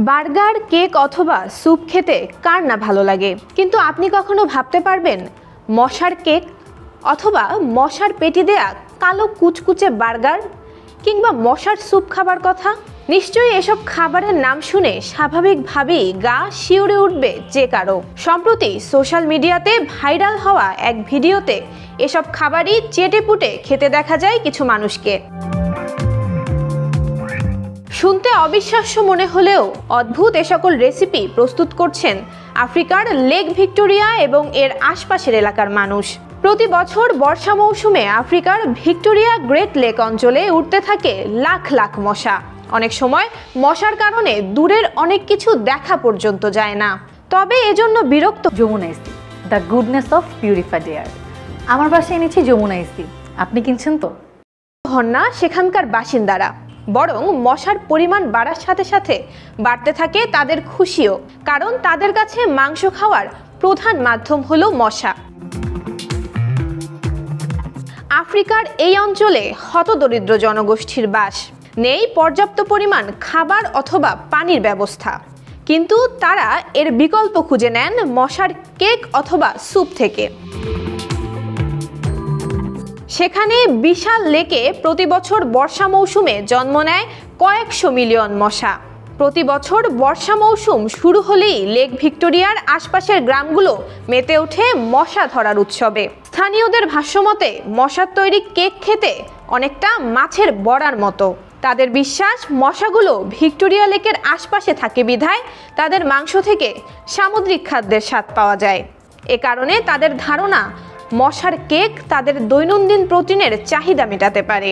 Burger, cake অথবা soup খেতে কার না ভালো লাগে, কিন্তু আপনি কখনো ভাবতে পারবেন মশার কেক অথবা মশার পেটি দেয়া কালো কুচকুচে বার্গার কিংবা মশার স্যুপ খাবার কথা? নিশ্চয়ই এসব খাবারের নাম শুনে স্বাভাবিকভাবেই গা শিউরে উঠবে যে কারো। সম্প্রতি সোশ্যাল মিডিয়াতে ভাইরাল হওয়া এক ভিডিওতে এসব খাবারই চেটেপুটে খেতে দেখা যায় কিছু মানুষকে। শুনতে অবিশ্বাস্য মনে হলেও অদ্ভুত এ সকল রেসিপি প্রস্তুত করছেন আফ্রিকার লেক ভিক্টোরিয়া এবং এর আশপাশের এলাকার মানুষ। প্রতি বছর বর্ষা মৌসুমে আফ্রিকার ভিক্টোরিয়া গ্রেট লেক অঞ্চলে উঠতে থাকে লাখ লাখ মশা। অনেক সময় মশার কারণে দূরের অনেক কিছু দেখা পর্যন্ত যায় না। তবে এজন্য বিরক্ত যমুনা ইসি, the goodness of purified air. আমার বাসায় এনেছি যমুনা ইসি, আপনি কিনছেন তো? হন না সেখানকার বাসিন্দারা, বরং মশার পরিমাণ বাড়ার সাথে সাথে বাড়তে থাকে তাদের খুশিও, কারণ তাদের কাছে মাংস খাওয়ার প্রধান মাধ্যম হলো মশা। আফ্রিকার এই অঞ্চলে হতদরিদ্র জনগোষ্ঠীর বাস, নেই পর্যাপ্ত পরিমাণ খাবার অথবা পানির ব্যবস্থা, কিন্তু তারা এর বিকল্প খুঁজে নেন মশার কেক অথবা স্যুপ থেকে। সেখানে বিশাল লেকে প্রতি বছর বর্ষা মৌসুমে জন্ম নেয় কয়েকশো মিলিয়ন মশা। প্রতি বছর বর্ষা মৌসুম শুরু হলেই লেক ভিক্টোরিয়ার আশপাশের গ্রামগুলো মেতে ওঠে মশা ধরার উৎসবে। স্থানীয়দের ভাষ্যমতে মশার তৈরি কেক খেতে অনেকটা মাছের বড়ার মতো। তাদের বিশ্বাস মশাগুলো ভিক্টোরিয়া লেকের আশপাশে থাকে বিধায় তাদের মাংস থেকে সামুদ্রিক খাদ্যের স্বাদ পাওয়া যায়। এ কারণে তাদের ধারণা মশার কেক তাদের দৈনন্দিন প্রোটিনের চাহিদা মেটাতে পারে।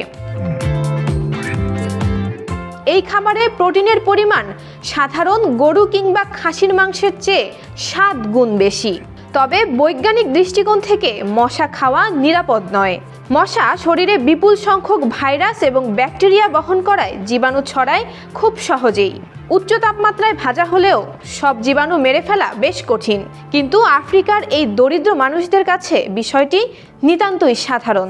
এই খাবারে প্রোটিনের পরিমাণ সাধারণ গরু কিংবা খাসির মাংসের চেয়ে 7 গুণ বেশি। তবে বৈজ্ঞানিক দৃষ্টিকোণ থেকে মশা খাওয়া নিরাপদ নয়। মশা শরীরে বিপুল সংখ্যক ভাইরাস এবং ব্যাকটেরিয়া বহন করায় জীবাণু ছড়ায় খুব সহজেই। উচ্চ তাপমাত্রায় ভাজা হলেও সব জীবাণু মেরে ফেলা বেশ কঠিন, কিন্তু আফ্রিকার এই দরিদ্র মানুষদের কাছে বিষয়টি নিতান্তই সাধারণ।